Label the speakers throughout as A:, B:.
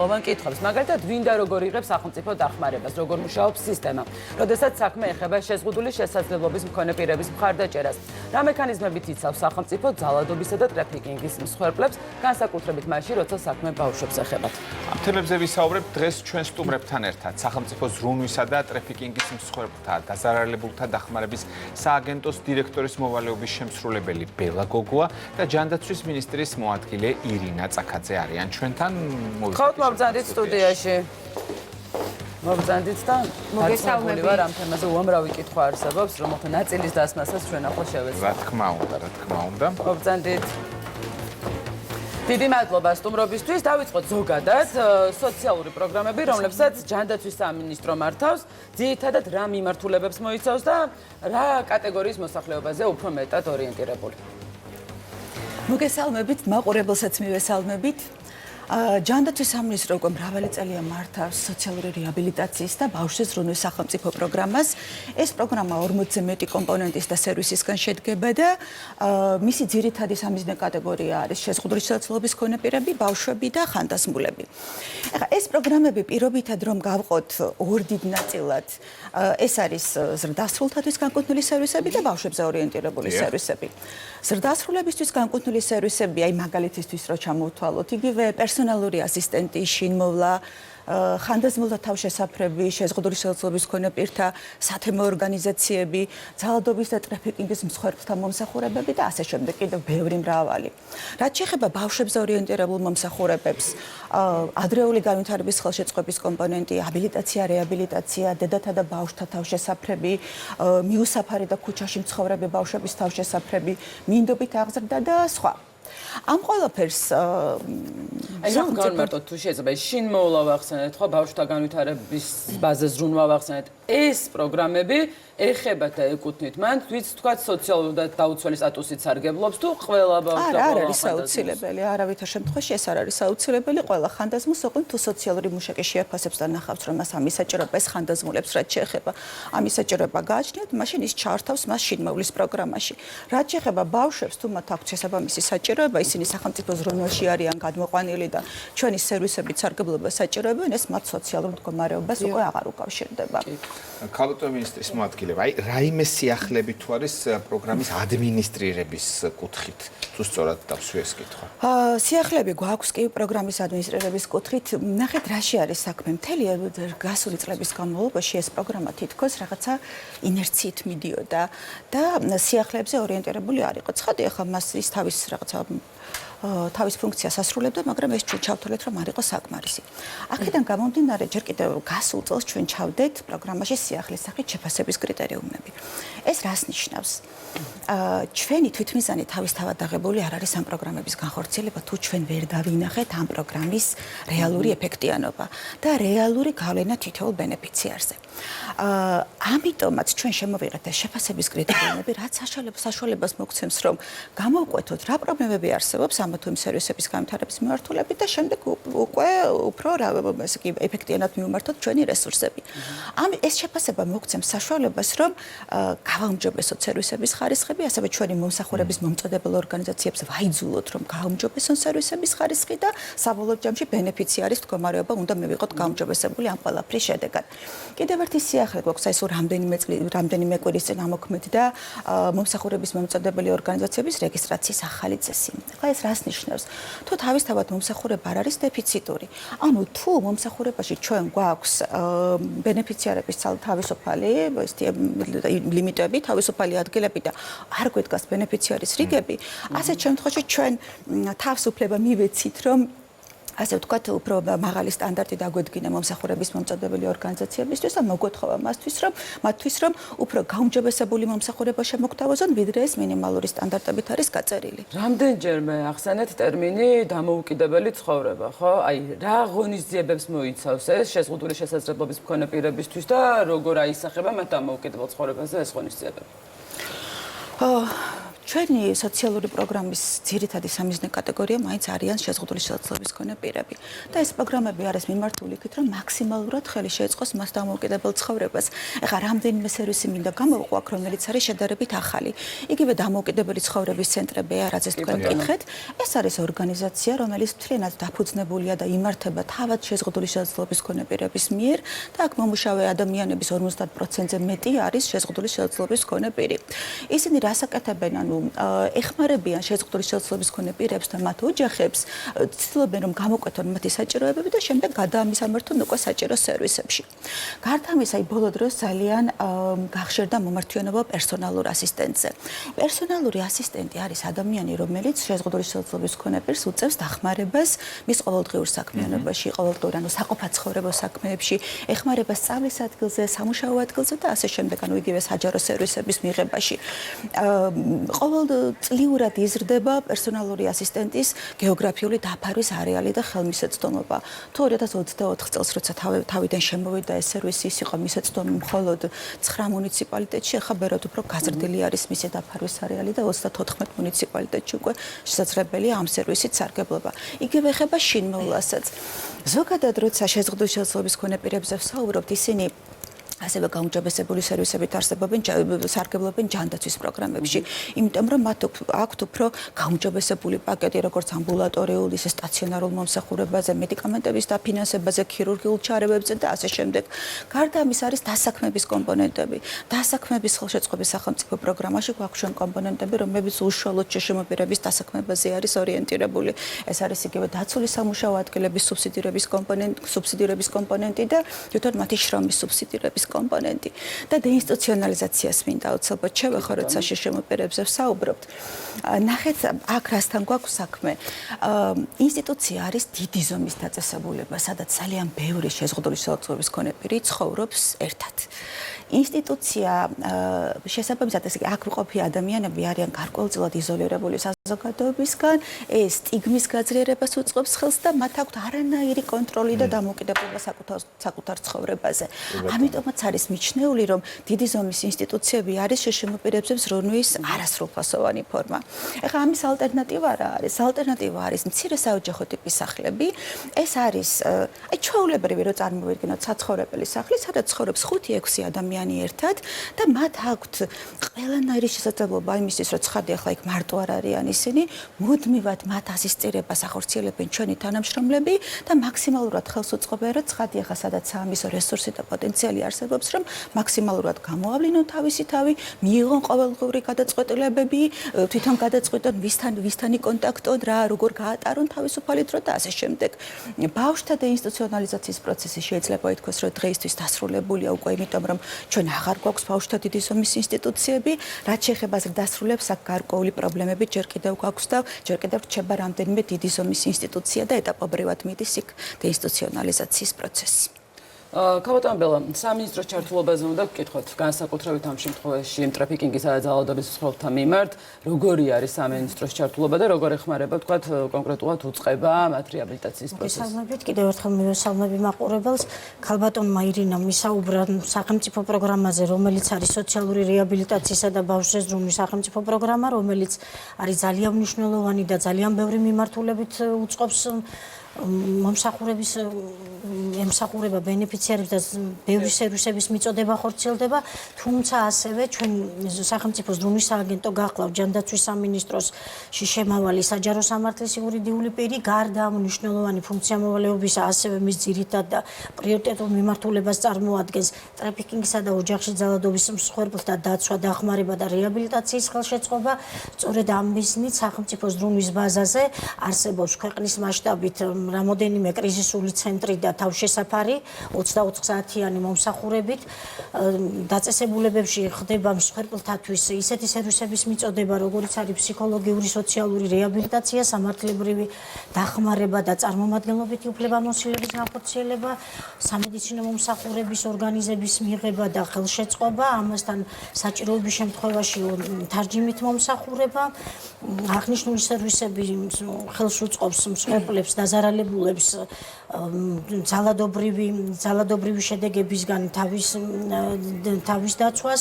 A: მოვან კითხავს, მაგალითად, ვინდა როგორ იღებს სახელმწიფო დახმარებას, როგორ მუშაობს სისტემა, როდესაც საქმე ეხება შეზღუდული შესაძლებლობის მქონე პირების მხარდაჭერას. რა მექანიზმებით იცავს სახელმწიფო ძალადობისა და ტრაფიკინგის მსხვერპლებს, განსაკუთრებით მაშინ, როცა საქმე ბავშვებს ეხებათ.
B: ამ თემებზე ვისაუბრებ დღეს ჩვენ სტუმრებთან ერთად. სახელმწიფო ზრუნვისა და ტრაფიკინგის მსხვერპლთა დაზარალებულთა დახმარების სააგენტოს დირექტორის მოვალეობის შემსრულებელი ბელა გოგოა და ჯანდაცვის მინისტრის მოადგილე ირინა წაქაძე არიან ჩვენთან.
A: მოგზანდით სტუდიაში. მოგზანდით და მოგესალმები ვარ ამ თემაზე უამრავი კითხვა არსებობს, რომელთა ნაწილის დასმასაც ჩვენ ახლა შევეცდით.
B: რა თქმა უნდა.
A: მოგზანდით. დიდი მადლობა სტუმრობისთვის. დავიწყოთ ზოგადად სოციალური პროგრამები, რომლებსაც ჯანდაცვის სამინისტრო მართავს, ძირითადად რა მიმართულებებს მოიცავს და რა კატეგორიის მოსახლეობაზე უფრო მეტად ორიენტირებული.
C: მოგესალმებით, მაყურებელსაც მივესალმებით. ჯანდაცვის სამინისტრო უკვე მრავალი წელია მართავს სოციალური რეაბილიტაციის და ბავშვების ზრუნვის სახელმწიფო პროგრამას. ეს პროგრამა 40-ზე მეტი კომპონენტის და სერვისისგან შედგება და მისი ძირითადი სამიზნე კატეგორია არის შეზღუდული შესაძლებლობის მქონე პირები, ბავშვები და ხანდაზმულები. ეხლა ეს პროგრამები პირობითად რომ გავყოთ ორ დიდ ნაწილად, ეს არის ზრდასრულთათვის განკუთვნილი სერვისები და ბავშვებზე ორიენტირებული სერვისები. ზრდასრულებისთვის განკუთვნილი სერვისები, აი მაგალითისთვის რო ჩამოვთვალოთ, იგივე პერსონალური ასისტენტი, შინმოვლა, ხანდაზმულთა თავშესაფრები, შეზღუდული შესაძლებლობის მქონე პირთა სათემო ორგანიზაციები, ძალადობის და ტრაფიკინგის მსხვერპლთა მომსახურებები და ასე შემდეგ, კიდევ ბევრი მრავალი. რაც შეეხება ბავშვებზე ორიენტირებულ მომსახურებებს, ადრეული განვითარების ხელშეწყობის კომპონენტი, აბილიტაცია, რეაბილიტაცია, დედათა და ბავშვთა თავშესაფრები, მიუსაფარი და ქუჩაში მცხოვრები ბავშვების თავშესაფრები, მინდობით აღზრდა და სხვა. ამ ყველაფერს
A: აი რა განმარტოთ თუ შეიძლება შინმოვლა ვახსენეთ ხო ბავშვთა განვითარების ბაზაზე ზრუნვა ვახსენეთ ეს პროგრამები ეხებათ და ეკუთვნით მან ვიც თქვა სოციალური და დაუცველი სტატუსით სარგებლობს თუ ყველა ბავშვი და
C: არა არის აუცილებელი არავითარ შემთხვევაში ეს არ არის აუცილებელი ყველა ხანდაზმულს ოღონდ თუ სოციალური მუშაკი შეაფასებს და ნახავს რომ მას ამის საჭიროება ეს ხანდაზმულებს რაც შეეხება ამის საჭიროება გააჩნიათ მაშინ ის ჩართავს მას შინმოვლის პროგრამაში რაც შეეხება ბავშვებს თუ მათ აქვთ შესაბამისი საჭიროება ისინი სახელმწიფო ზრუნვაში არიან გადმოყვანილი და ჩვენი სერვისებით სარგებლობას საჭიროებენ ეს მათ სოციალურ მდგომარეობას უკვე აღარ უკავშირდება.
B: ქალბატონი მინისტრის მოადგილე, აი რაიმე სიახლეები თუ არის პროგრამის ადმინისტრირების კუთხით, თუ სწორად დავსვი ეს კითხვა.
C: სიახლეები გვაქვს კი პროგრამის ადმინისტრირების კუთხით. ნახეთ რაში არის საქმე. მთელი გასული წლების განმავლობაში ეს პროგრამა თითქოს რაღაცა ინერციით მიდიოდა და სიახლეებზე ორიენტირებული არ იყო. ცხადია, ხა მას ის თავის რაღაცა თავის ფუნქციას ასრულებდა, მაგრამ ეს ჩვენ ჩავთვალეთ, რომ არ იყო საკმარისი. აქედან გამომდინარე, ჯერ კიდევ გასულ წელს ჩვენ ჩავდეთ პროგრამაში სიახლის სახით შეფასების კრიტერიუმები. ეს რას ნიშნავს? ჩვენი თვითმიზანი თავისთავად აღებული არ არის ამ პროგრამების განხორციელება, თუ ჩვენ ვერ დავინახეთ ამ პროგრამის რეალური ეფექტიანობა და რეალური გავლენა თითოეულ ბენეფიციარზე. ამიტომაც ჩვენ შემოვიღეთ ეს შეფასების კრიტერიუმები, რაც საშუალებას მოგცემს, რომ გამოვკვეთოთ რა პრობლემები არსებობს ამ თუ იმ სერვისების განვითარების მიმართულებით და შემდეგ უკვე უფრო ეფექტიანად მივმართოთ ჩვენი რესურსები. ეს შეფასება მოგცემს საშუალებას, რომ გავაუმჯობესოთ სერვისების ხარისხები, ასევე ჩვენი მომსახურების მომწოდებელ ორგანიზაციებს ვაიძულოთ, რომ გააუმჯობესონ სერვისების ხარისხი და საბოლოო ჯამში ბენეფიციარის მდგომარეობა უნდა მივიღოთ გაუმჯობესებული ამ ყველაფრის შედეგად. კიდევ ერთი სიახლე გვაქვს ეს რამდენიმე კვირის წინ ამოქმედ და მომსახურების მომწოდებელი ორგანიზაციების რეგისტრაციის ახალი წესი. ახლა ეს რას ნიშნავს? თუ თავისთავად მომსახურება არ არის დეფიციტური. ანუ თუ მომსახურებაში ჩვენ გვაქვს ბენეფიციარების თავისუფალი ლიმიტები, თავისუფალი ადგილები და არ გვედგას ბენეფიციარის რიგები, ასეთ შემთხვევაში ჩვენ თავს უფლება მივეცით, რომ ასე ვთქვათ, უფრო მაღალი სტანდარტი დაგვედგინა მომსახურების მომწოდებელი ორგანიზაციებისთვის და მოგვეთხოვა მათთვის, რომ უფრო გაუმჯობესებული მომსახურება შემოგთავაზონ, ვიდრე ეს მინიმალური სტანდარტებით არის გაწერილი.
A: რამდენჯერმე ახსენეთ ტერმინი დამოუკიდებელი ცხოვრება, ხო? აი, რა ღონისძიებებს მოიცავს ეს შეზღუდული შესაძლებლობის მქონე პირებისთვის და როგორ აისახება მათ დამოუკიდებელ ცხოვრებაზე ეს ღონისძიებები?
C: ჩვენი სოციალური პროგრამის ძირითადი სამიზნე კატეგორია მაინც არიან შეზღუდული შესაძლებლობის მქონე პირები. და ეს პროგრამები არის მიმართული იქით, რომ მაქსიმალურად ხელი შეეწყოს მას დამოუკიდებელ ცხოვრებას. ეხლა რამდენიმე სერვისი მინდა გამოვყვაქ, რომელიც არის შედარებით ახალი. იგივე დამოუკიდებელი ცხოვრების ცენტრები, რაზეც თქვენ კითხეთ, ეს არის ორგანიზაცია, რომელიც მთლიანად დაფუძნებულია და იმართება თავად შეზღუდული შესაძლებლობის მქონე პირების მიერ და აქ მომუშავე ადამიანების 50%-ზე მეტი არის შეზღუდული შესაძლებლობის მქონე პირი. ისინი რას აკეთებენ, ანუ ეხმარებიან შეზღუდული შესაძლებლობის მქონე პირებს და მათ ოჯახებს, ცდილობენ რომ გამოკვეთონ მათი საჭიროებები და შემდეგ გადაამისამართონ უკვე საჭირო სერვისებში. გარდა ამისა, ბოლო დროს ძალიან გახშირდა მომართვიანობა პერსონალურ ასისტენტზე. პერსონალური ასისტენტი არის ადამიანი, რომელიც შეზღუდული შესაძლებლობის მქონე პირს უწევს დახმარებას მის ყოველდღიურ საქმიანობაში, ყოველდღიურ ანუ საყოფაცხოვრებო საქმეებში, ეხმარება სწავლის ადგილზე, სამუშაო ადგილზე და ასე შემდეგ, ანუ იგივე საჯარო სერვისების მიღებაში. ყოველწლიურად იზრდება პერსონალური ასისტენტის გეოგრაფიული დაფარვის არეალი და ხელმისაწვდომობა. თუ 2024 წელს, როცა თავიდან შემოვიდა ეს სერვისი, ის იყო მისაწვდომი მხოლოდ 9 მუნიციპალიტეტში, ახლა ბევრად უფრო გაზრდილი არის მისი დაფარვის არეალი და 34 მუნიციპალიტეტში უკვე შესაძლებელია ამ სერვისით სარგებლობა. იგივე ეხება შინმოვლასაც. ზოგადად, როცა შეზღუდული შესაძლებლობის მქონე პირებზე ვსაუბრობთ, ისინი ასევე გაუმჯობესებული სერვისებით არსებობენ სარგებლობენ ჯანდაცვის პროგრამებში, იმიტომ რომ მათ აქვთ უფრო გაუმჯობესებული პაკეტი, როგორც ამბულატორიულ, ისე სტაციონარულ მომსახურებაზე, მედიკამენტების დაფინანსებაზე, ქირურგიულ ჩარევებზე და ასე შემდეგ. გარდა ამისა არის დასაქმების კომპონენტები. დასაქმების ხელშეწყობის სახელმწიფო პროგრამაში გვაქვს ჩვენ კომპონენტები, რომლებიც უშუალოდ შშმ პირების დასაქმებაზე არის ორიენტირებული. ეს არის იგივე დაცული სამუშაო ადგილების სუბსიდირების კომპონენტი და თვითონ მათი შრომის სუბსიდირების კომპონენტი და დეინსტიტუციონალიზაციას მინდა უცებოდ შევეხო, როცა შშმ პირებზე ვსაუბრობთ. ნახეთ, აქ რასთან გვაქვს საქმე. ინსტიტუცია არის დიდი ზომის დაწესებულება, სადაც ძალიან ბევრი შეზღუდული შესაძლებლობის მქონე პირი ცხოვრობს ერთად. ინსტიტუცია შესაბამისად ესე აქ ვიყოფი ადამიანები არიან გარკვეულწილად იზოლირებული საზოგადოებისგან, ეს სტიგმის გაძლიერებას უწყობს ხელს და მათ აქვთ არანაირი კონტროლი და დამოუკიდებლობა საკუთარ ცხოვრებაზე. ამიტომაც არის მიჩნეული, რომ დიდი ზომის ინსტიტუციები არის შშმ პირებზე ზრუნვის არასრულფასოვანი ფორმა. ეხლა ამის ალტერნატივა რა არის? ალტერნატივა არის მცირე საოჯახო ტიპის სახლები. ეს არის ჩვეულებრივი, რომ წარმოვიდგინოთ საცხოვრებელი სახლი, სადაც ცხოვრობს 5-6 ადამიანი ერთად და მათ აქვთ ყველანაირი შესაძლებლობა იმისთვის, რომ ცხადი ახლა იქ მარტო არ არიან ისინი, მუდმივად მათ ასისტირებას ახორციელებენ ჩვენი თანამშრომლები და მაქსიმალურად ხელს უწყობენ, რომ ცხადი ახლა სადაც ამის რესურსი და პოტენციალი არსებობს, რომ მაქსიმალურად გამოავლინონ თავისი თავი, მიიღონ ყოველდღიური გადაწყვეტილებები, თვითონ გადაწყვეტონ ვისთანი კონტაქტონ, რა, როგორ გაატარონ თავისუფალი დრო და ასე შემდეგ. ბავშვთა დეინსტიტუციონალიზაციის პროცესი შეიძლება ითქვას, რომ დღეისთვის დასრულებულია უკვე, იმიტომ რომ ჩვენ აღარ გვაქვს ბავშვთა დიდი ზომის ინსტიტუციები, რაც შეეხება ზრდასრულებს, აქ გარკვეული პრობლემები ჯერ კიდევ გვაქვს და ჯერ კიდევ რჩება რამდენიმე დიდი ზომის ინსტიტუცია და ეტაპობრივად მიდის იქ დეინსტიტუციონალიზაციის პროცესი.
A: ქალბატონ ბელა, სამინისტროს ჩართულობაზე უნდა გკითხოთ, განსაკუთრებით ამ შემთხვევაში ტრაფიკინგის და ძალადობის მსხვერპლთა მიმართ, როგორი არის სამინისტროს ჩართულობა და როგორ ეხმარება, თქვათ, კონკრეტულად უწყება მათ რეაბილიტაციის პროცესს.
D: მოგესალმებით, კიდევ ერთხელ მივესალმები მაყურებელს. ქალბატონმა ირინამ ისაუბრა სახელმწიფო პროგრამაზე, რომელიც არის სოციალური რეაბილიტაციისა და ბავშვთა ზრუნვის სახელმწიფო პროგრამა, რომელიც არის ძალიან მნიშვნელოვანი და ძალიან ბევრი მიმართულებით უწყობს მომსახურების ემსახურება ბენეფიციარებს და ბევრი სერვისების მიწოდება ხორციელდება, თუმცა ასევე ჩვენ სახელმწიფო ზრუნვის სააგენტო გახლავთ ჯანდაცვის სამინისტროს შემავალი საჯარო სამართლის იურიდიული პირი, გარდა ამ მნიშვნელოვანი ფუნქციამოვალეობისა, ასევე მის ძირითად და პრიორიტეტულ მიმართულებას წარმოადგენს ტრაფიკინგისა და ოჯახში ძალადობის მსხვერპლთა დაცვა, დახმარება და რეაბილიტაციის ხელშეწყობა. სწორედ ამ მიზნით სახელმწიფო ზრუნვის ბაზაზე არსებობს ქვეყნის მასშტაბით რამოდენიმე კრიზისული ცენტრი და თავშესაფარი 24 საათიანი მომსახურებით. დაწესებულებებში ხდება მსხვერპლთათვის ისეთი სერვისების მიწოდება, როგორიც არის ფსიქოლოგიური, სოციალური რეაბილიტაცია, სამართლებრივი დახმარება და წარმომადგენლობითი უფლებამოსილების განხორციელება, სამედიცინო მომსახურების ორგანიზების მიღება და ხელშეწყობა, ამასთან საჭიროების შემთხვევაში თარჯიმით მომსახურება. აღნიშნული სერვისები ხელს უწყობს მსხვერპლებს, დაზარალებულებს ძალადობრივი შედეგებისგან თავის დაცვას.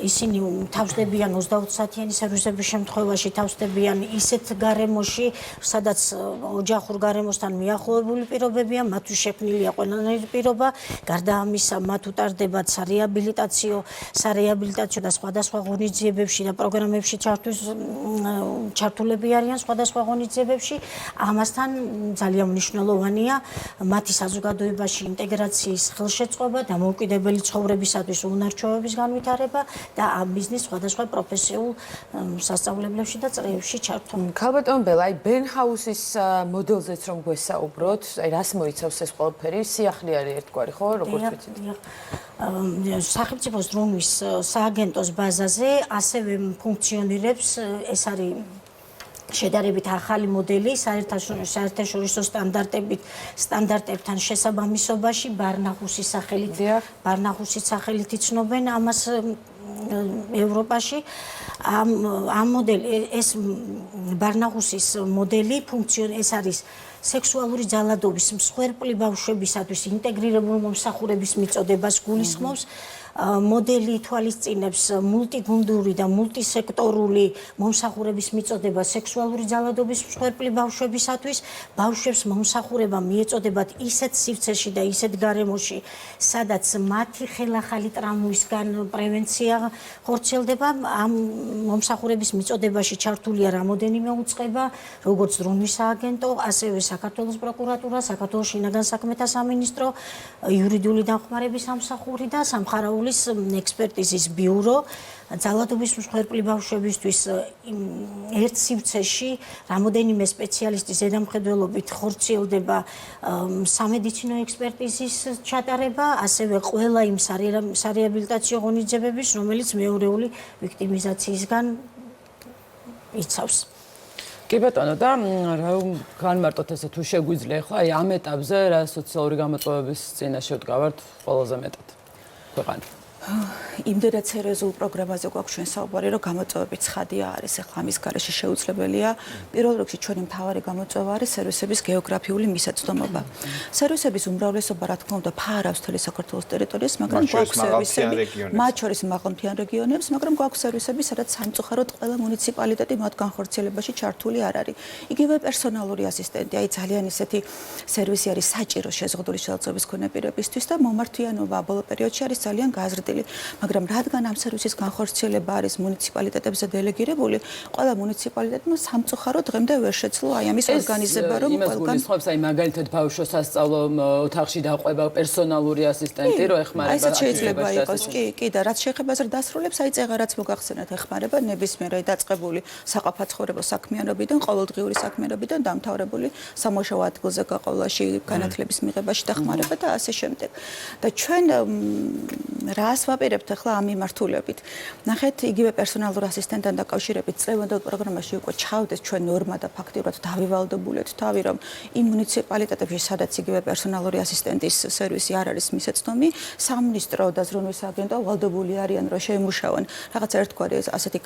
D: ისინი თავსდებიან 20 საათიანი სერვისების შემთხვევაში, თავსდებიან ისეთ გარემოში, სადაც ოჯახურ გარემოსთან მიახლოებული პირობებია, მათთვის შექმნილია ყველანაირი პირობა. გარდა ამისა, მათ უტარდებათ სარეაბილიტაციო და სხვადასხვა ღონისძიებებში და პროგრამებში ჩართულები არიან სხვადასხვა ღონისძიებებში. ამასთან ძალიან მნიშვნელოვანია მათი საზოგადოებაში ინტეგრაციის ხელშეწყობა, დამოუკიდებელი ცხოვრებისათვის უნარჩვევების განვითარება და ამ მიზნის სხვადასხვა პროფესიულ სასწავლებლებში და წრეებში ჩართვა.
E: ქალბატონ ბელა, აი ბენჰაუსის მოდელზეც რომ გვესაუბროთ, აი რას მოიცავს ეს ყველაფერი? სიახლე არის ერთგვარი, ხო, როგორც ვიცით?
D: სახელმწიფოს დროის სააგენტოს ბაზაზე ასევე ფუნქციონირებს ეს არის შედარებით ახალი მოდელი საერთაშორისო სტანდარტებთან შესაბამისობაში ბარნაჰუსის სახელით იცნობენ ამას ევროპაში. ამ მოდელი ეს ბარნაჰუსის მოდელი ეს არის სექსუალური ძალადობის მსხვერპლი ბავშვებისათვის ინტეგრირებული მომსახურების მიწოდებას გულისხმობს. მოდელი ითვალისწინებს მულტიგუნდური და მულტისექტორული მომსახურების მიწოდება სექსუალური ძალადობის მსხვერპლი ბავშვებისათვის. ბავშვებს მომსახურება მიეწოდებათ ისეთ სივრცეში და ისეთ გარემოში, სადაც მათი ხელახალი ტრამვისგან პრევენცია ხორციელდება. ამ მომსახურების მიწოდებაში ჩართულია რამოდენიმე უწყება, როგორც დროის სააგენტო, ასევე საქართველოს პროკურატურა, საქართველოს შინაგან საქმეთა სამინისტრო, იურიდიული დახმარების სამსახური და სამხარაულის ექსპერტიზის ბიურო. ძალადობის მსხვერპლი ბავშვებისთვის ერთ სივრცეში რამოდენიმე სპეციალისტის ზედამხედველობით ხორციელდება სამედიცინო ექსპერტიზის ჩატარება, ასევე ყველა იმ სარეაბილიტაციო ღონისძიებების, რომელიც მეორეული ვიქტიმიზაციისგან იცავს.
A: კი ბატონო, და რა განმარტოთ ესე თუ შეგვიძლია ხო, აი ამ ეტაპზე რა სოციალური გამოწვევების წინაშე ვდგავართ ყველაზე მეტად ქვეყანა?
C: იმდენად სერიოზულ პროგრამაზე გვაქვს ჩვენ საუბარი, რომ გამოწვევები ცხადია არის. ახლა ამის გარეშე შეუძლებელია პირველ რიგში ჩვენი მთავარი გამოწვევა არის სერვისების გეოგრაფიული მისაწვდომობა. სერვისების უმრავლესობა, რა თქმა უნდა, ფარავს მთელი საქართველოს ტერიტორიას, მაგრამ გვაქვს სერვისები, მათ შორის მაღალმთიან რეგიონებს, მაგრამ გვაქვს სერვისები, სადაც სამწუხაროდ ყველა მუნიციპალიტეტი მათ განხორციელებაში ჩართული არ არის. იგივე პერსონალური ასისტენტი, აი ძალიან ისეთი სერვისი არის საჭირო შეზღუდული შეალწობის მქონე პირებისთვის და მომართვიანობა ბოლო პერიოდში არის ძალიან გაზრდილი. მაგრამ რადგან ამ სერვისის განხორციელება არის მუნიციპალიტეტებზე დელეგირებული, ყველა მუნიციპალიტეტმა სამწუხაროდ დღემდე ვერ შეძლო აი ამის ორგანიზება, რომ
A: ყველგან გულისხმობს აი მაგალითად ბავშვო სასწავლო ოთახში დაყვება პერსონალური ასისტენტი, რომ ეხმარება.
C: აი ეს შეიძლება იყოს, კი და რაც შეეხება დასრულებს, აი წეღარაც მოგახსენეთ, ეხმარება ნებისმიერ დაწყებული საყოფაცხოვრებო საქმიანობიდან, ყოველდღიური საქმიანობიდან დამთავრებული სამუშაო ადგილზე გაყოლაში, განათლების მიღებაში დახმარება და ასე შემდეგ. და ჩვენ რას ვაპირებთ ახლა ამ მიმართულებით? ნახეთ, იგივე პერსონალურ ასისტენტთან დაკავშირებით წლევანდელ პროგრამაში უკვე ჩავდეს ჩვენ ნორმა და ფაქტიურად დავივალდებულეთ თავი, რომ იმ მუნიციპალიტეტებში, სადაც იგივე პერსონალური ასისტენტის სერვისი არ არის მისაწვდომი, სამინისტრო და ზრუნვის აგენტო ვალდებული არიან, რომ შეიმუშავონ რაღაცა ერთგვარი ასეთი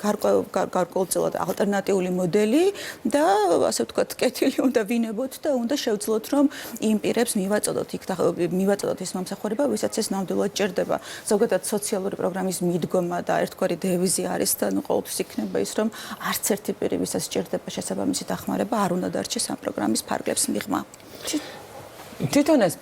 C: გარკვეულწილად ალტერნატიული მოდელი და ასე ვთქვათ, კეთილი უნდა ვინებოთ და უნდა შევძლოთ, რომ იმ პირებს მივაწოდოთ ის მომსახურება, ვისაც ეს ნამდვილად ჭირდება. ზოგადად სოციალური პროგრამის მიდგომა და ერთგვარი დევიზი არის და ყოველთვის იქნება ის, რომ არც ერთი პირი, ვისაც სჭირდება შესაბამისი დახმარება, არ უნდა დარჩეს ამ პროგრამის ფარგლებს მიღმა.
A: თვითონ ეს